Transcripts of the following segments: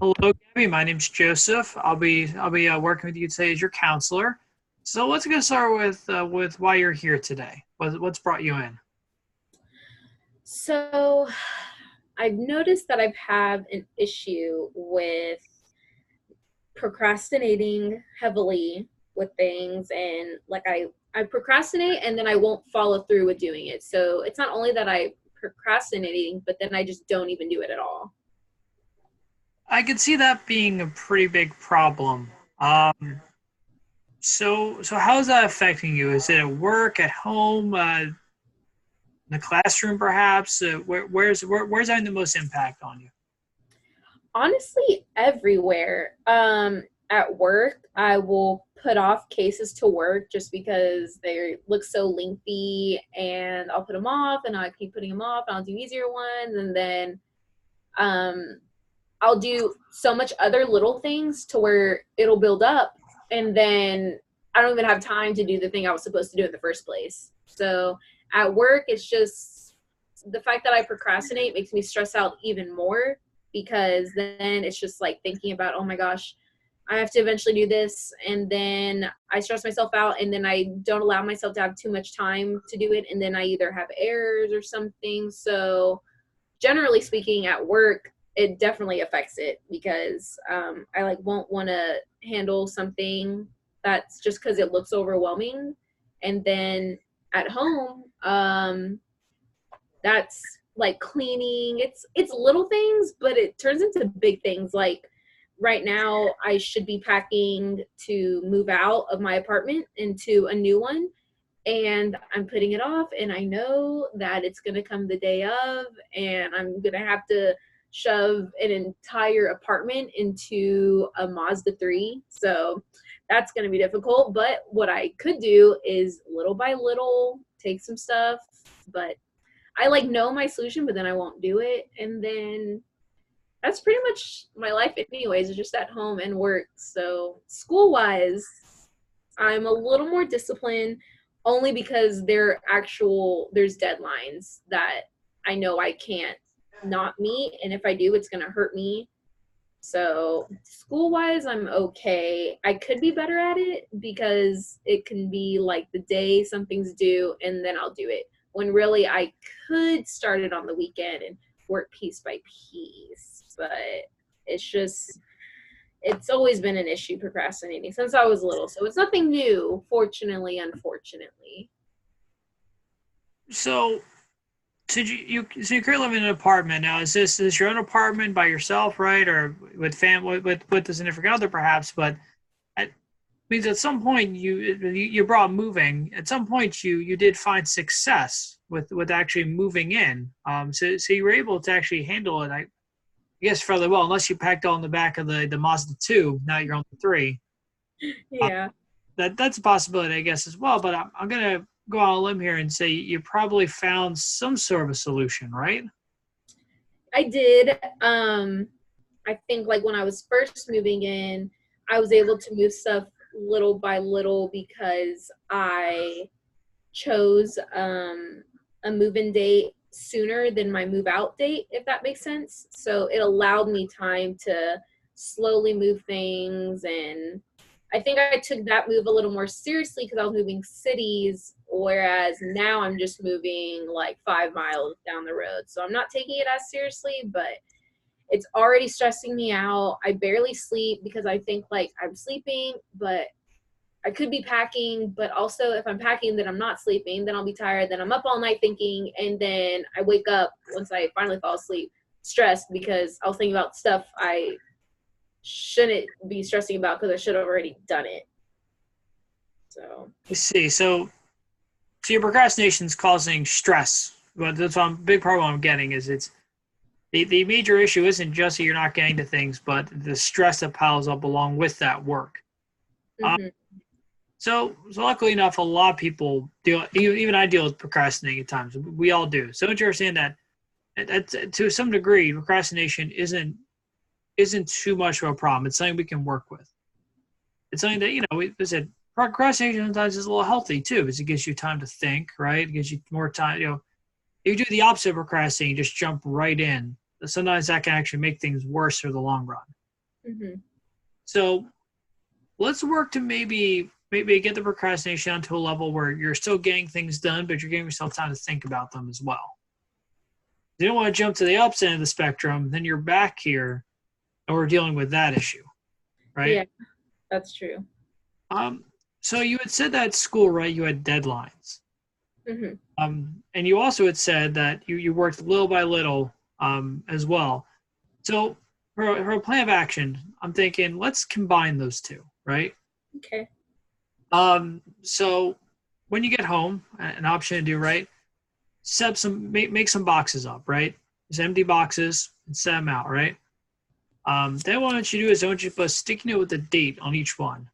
Hello, Gabi. My name's Joseph. I'll be working with you today as your counselor. So let's get started with why you're here today. What's brought you in? So I've noticed that I've had an issue with procrastinating heavily with things, and I procrastinate and then I won't follow through with doing it. So it's not only that I procrastinating, but then I just don't even do it at all. I could see that being a pretty big problem. So how is that affecting you? Is it at work, at home, in the classroom, perhaps? Where's having the most impact on you? Honestly, everywhere. At work, I will put off cases to work just because they look so lengthy, and I'll put them off, and I keep putting them off, and I'll do easier ones, and then um, I'll do so much other little things to where it'll build up, and then I don't even have time to do the thing I was supposed to do in the first place. So at work, it's just the fact that I procrastinate makes me stress out even more because then it's just like thinking about, oh my gosh, I have to eventually do this. And then I stress myself out, and then I don't allow myself to have too much time to do it. And then I either have errors or something. So generally speaking, at work, it definitely affects it because I like won't want to handle something that's just because it looks overwhelming, and then at home, that's like cleaning. It's little things, but it turns into big things. Like right now, I should be packing to move out of my apartment into a new one, and I'm putting it off, and I know that it's going to come the day of, and I'm going to have to shove an entire apartment into a Mazda 3. So that's going to be difficult, but what I could do is little by little take some stuff, but I like know my solution, but then I won't do it, and then that's pretty much my life anyways, it's just at home and work. So school wise, I'm a little more disciplined only because there's deadlines that I know I can't not meet, and if I do, it's going to hurt me. So school wise, I'm okay. I could be better at it because it can be like the day something's due and then I'll do it, when really I could start it on the weekend and work piece by piece. But it's just it's always been an issue procrastinating since I was little. So it's nothing new, fortunately, unfortunately. So so you currently live in an apartment now. Is this your own apartment by yourself, right, or with family with a significant other, perhaps? But at, means at some point you brought moving. At some point you did find success with actually moving in. So you were able to actually handle it. I guess fairly well, unless you packed all in the back of the Mazda 2. Now you're on the 3. Uh, Yeah, that's a possibility, I guess, as well. But I'm gonna go on a limb here and say you probably found some sort of a solution, right? I did. I think like when I was first moving in, I was able to move stuff little by little because I chose a move-in date sooner than my move-out date, if that makes sense. So it allowed me time to slowly move things, and I think I took that move a little more seriously because I was moving cities, whereas now I'm just moving like 5 miles down the road. So I'm not taking it as seriously, but it's already stressing me out. I barely sleep because I think like I'm sleeping, but I could be packing, but also if I'm packing, then I'm not sleeping, then I'll be tired, then I'm up all night thinking, and then I wake up once I finally fall asleep stressed because I was thinking about stuff I shouldn't be stressing about because I should have already done it. So, I see. So your procrastination is causing stress. But that's one big problem I'm getting is it's the major issue isn't just that you're not getting to things, but the stress that piles up along with that work. Um, mhm. so luckily enough, a lot of people deal. Even I deal with procrastinating at times. We all do. So don't you understand that to some degree, procrastination isn't too much of a problem. It's something we can work with. It's something that we said procrastination sometimes is a little healthy too, because it gives you time to think, right? It gives you more time. You do the opposite of procrastinating, you just jump right in. Sometimes that can actually make things worse for the long run. Hmm. So let's work to maybe get the procrastination down to a level where you're still getting things done, but you're giving yourself time to think about them as well. You don't want to jump to the upside end of the spectrum, then you're back here and we're dealing with that issue, right? Yeah, that's true. Um, so you had said that at school, right? You had deadlines. Hmm. And you also had said that you worked little by little as well. So for a plan of action, I'm thinking let's combine those two, right? Okay. So when you get home, an option to do, right? Make some boxes up, right? Just empty boxes and set them out, right? Then what I want you to do is I want you to put a sticky note with a date on each one,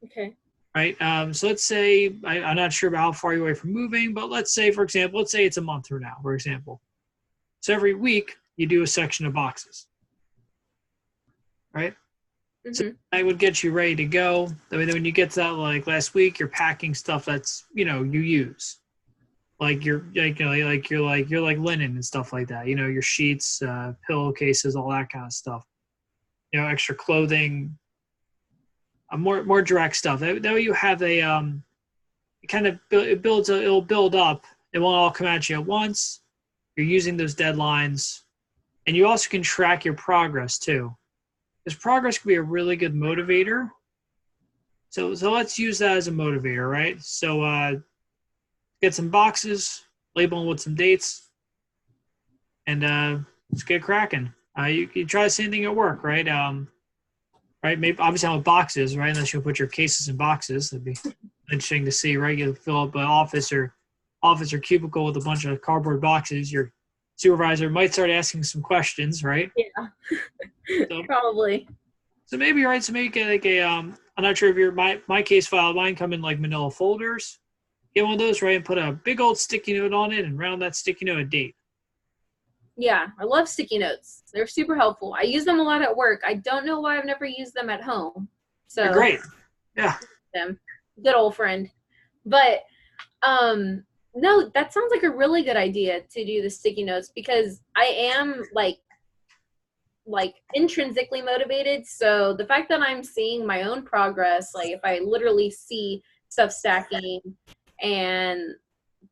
Okay. right? So let's say I'm not sure about how far you're away from moving, but let's say, for example, let's say it's a month from now, for example. So every week you do a section of boxes, right? So Hmm. I would get you ready to go. That way, then when you get to that, like last week, you're packing stuff that's you use, like you're like linen and stuff like that. Your sheets, pillowcases, all that kind of stuff. Extra clothing, more direct stuff. That way you have a it kind of it'll build up. It won't all come at you at once. You're using those deadlines, and you also can track your progress too. Because progress can be a really good motivator. So let's use that as a motivator, right? So get some boxes, label them with some dates, and let's get cracking. You try the same thing at work, right? Right? Maybe obviously not with boxes, right? Unless you put your cases in boxes, that'd be interesting to see, right? You fill up an office or cubicle with a bunch of cardboard boxes. Your supervisor might start asking some questions, right? Yeah, So probably. so maybe right. So maybe get like a I'm not sure if your my case file mine come in like manila folders. Get one of those, right, and put a big old sticky note on it and round that sticky note a date. Yeah, I love sticky notes. They're super helpful. I use them a lot at work. I don't know why I've never used them at home. They're So, great. Yeah. them, good old friend. But um no, that sounds like a really good idea to do the sticky notes because I am like intrinsically motivated. So the fact that I'm seeing my own progress, like if I literally see stuff stacking and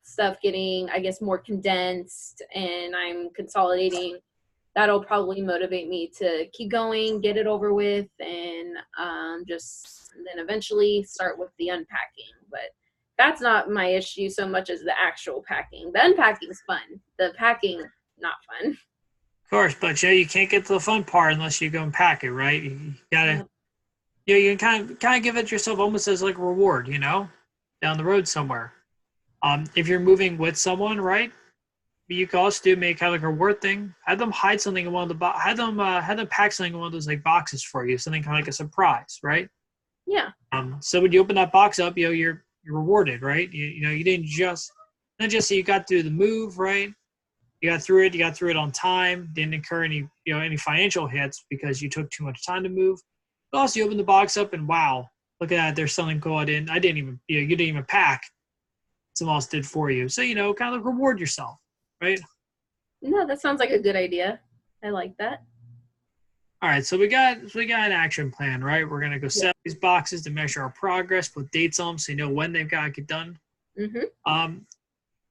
stuff getting, I guess, more condensed and I'm consolidating, that'll probably motivate me to keep going, get it over with, and just and then eventually start with the unpacking. But that's not my issue so much as the actual packing. The unpacking's fun. The packing, not fun. Of course, but you can't get to the fun part unless you go and pack it, right? You gotta Yeah. you can kind of give it yourself almost as like a reward, down the road somewhere. If you're moving with someone, right? You can also do make kind of like a reward thing. Have them hide something in one of the have them pack something in one of those like boxes for you, something kind of like a surprise, right? Yeah. So when you open that box up, you're rewarded, right? You didn't just not just so you got through the move, right? You got through it on time, didn't incur any financial hits because you took too much time to move. But also you open the box up and wow, look at that, there's something going in. I didn't even you didn't even pack. Someone else did for you. So kind of reward yourself, right? No, that sounds like a good idea. I like that. All right, so we got an action plan, right? We're gonna go Yeah. set these boxes to measure our progress, put dates on them so you know when they've got to get done. Hmm. Um,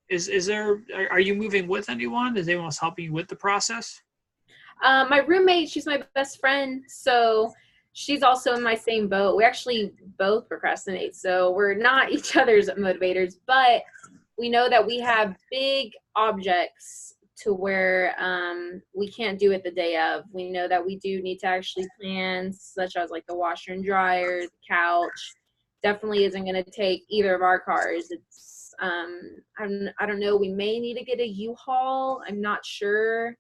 is there are you moving with anyone? Is anyone else helping you with the process? My roommate, she's my best friend, so she's also in my same boat. We actually both procrastinate, so we're not each other's motivators, but we know that we have big objects to where we can't do it the day of. We know that we do need to actually plan, such as like the washer and dryer, the couch. Definitely isn't going to take either of our cars. It's I don't know. We may need to get a U-Haul. I'm not sure.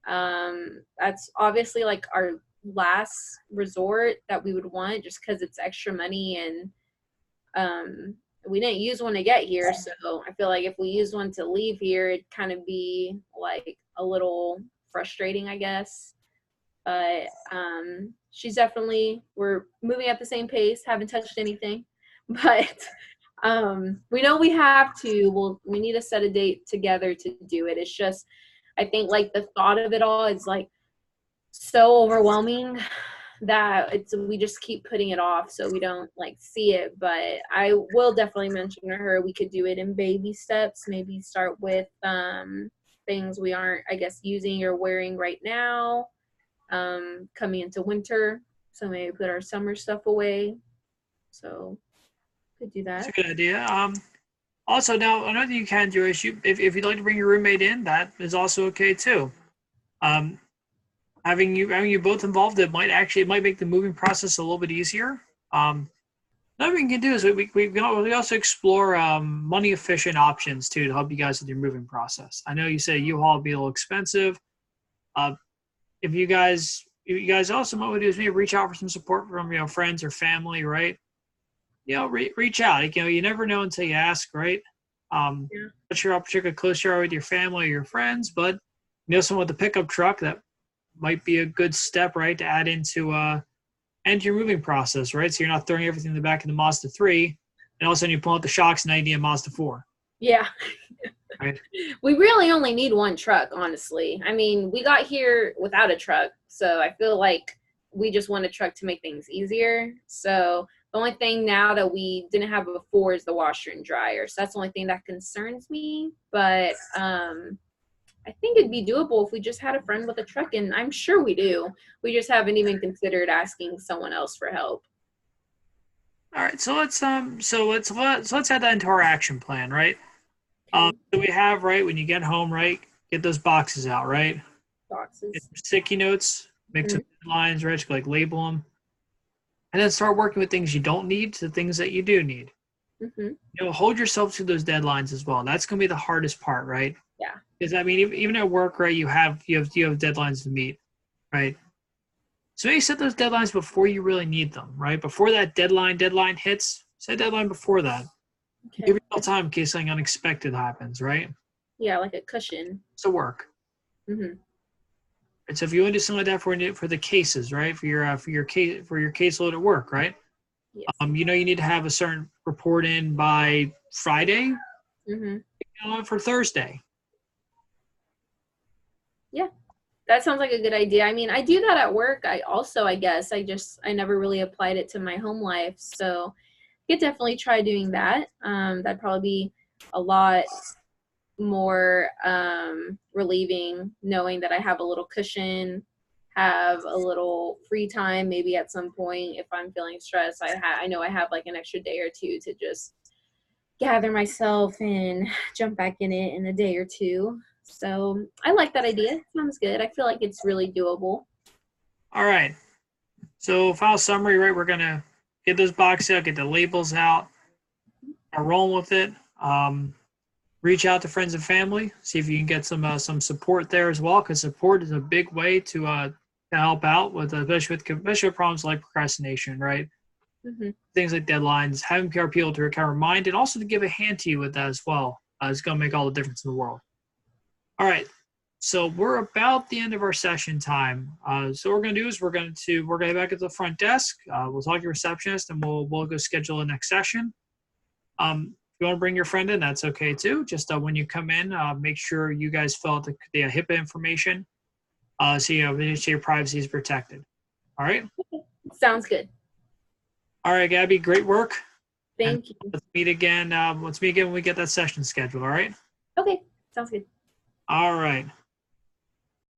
That's obviously like our last resort that we would want just because it's extra money and we didn't use one to get here, so I feel like if we used one to leave here it'd kind of be like a little frustrating, I guess. But she's definitely, we're moving at the same pace, haven't touched anything. But we know we have to, well, we need to set a date together to do it. It's just, I think like the thought of it all is like so overwhelming that we just keep putting it off so we don't like see it. But I will definitely mention to her we could do it in baby steps. Maybe start with things we aren't, I guess, using or wearing right now, coming into winter. So maybe put our summer stuff away. So could do That's a that. good idea. Also, now another thing you can do is if you'd like to bring your roommate in, that is also okay too. Um, having you both involved, it might make the moving process a little bit easier. Another thing we can do is we also explore money efficient options too to help you guys with your moving process. I know you said U-Haul would be a little expensive. Uh, if you guys also what we do is maybe reach out for some support from friends or family, right? Reach out. You never know until you ask, right? Yeah. Not sure how particularly close you are with your family or your friends, but someone with a pickup truck that might be a good step, right, to add into your moving process, right? So you're not throwing everything in the back of the Mazda 3, and all of a sudden you pull out the shocks and now you need a Mazda 4, Yeah. right? We really only need one truck, honestly. I mean, we got here without a truck, so I feel like we just want a truck to make things easier. So the only thing now that we didn't have before is the washer and dryer. So that's the only thing that concerns me. But I think it'd be doable if we just had a friend with a truck, and I'm sure we do. We just haven't even considered asking someone else for help. All right, so let's add that into our action plan, right? Okay. So we have, right, when you get home, right, get those boxes out, right? Get Boxes. some sticky notes, make some lines, right? Like label them, and then start working with things you don't need to things that you do need. Mm-hmm. Hold yourself to those deadlines as well. That's going to be the hardest part, right? Yeah. Because I mean, even at work, right, you have deadlines to meet, right? So maybe set those deadlines before you really need them, right? Before that deadline hits, set a deadline before that. Okay. Give yourself time in case something unexpected happens, right? Yeah, like a cushion. It's a work. Mm-hmm. And so if you want to do something like that for the cases, right? For your caseload at work, right? Yes. You need to have a certain report in by Friday, Mm-hmm. for Thursday. Yeah. That sounds like a good idea. I mean, I do that at work. I guess, I never really applied it to my home life. So I could definitely try doing that. That'd probably be a lot more relieving knowing that I have a little cushion, have a little free time. Maybe at some point, if I'm feeling stressed, I know I have like an extra day or two to just gather myself and jump back in it in a day or two. So I like that idea. Sounds good. I feel like it's really doable. All right. So final summary, right? We're gonna get those boxes out, get the labels out, start rolling with it. Reach out to friends and family, see if you can get some support there as well, because support is a big way to help out with especially with problems like procrastination, right? Mm-hmm. Things like deadlines, having people to kind of remind, and also to give a hand to you with that as well. It's going to make all the difference in the world. All right, so we're about the end of our session time. So what we're going to do is we're going to head back at the front desk. We'll talk to your receptionist, and we'll go schedule the next session. If you want to bring your friend in, that's okay too. Just when you come in, make sure you guys fill out the HIPAA information, so your privacy is protected. All right. Sounds good. All right, Gabby, great work. And Thank you. let's meet again. Let's meet again when we get that session scheduled. All right. Okay. Sounds good. All right.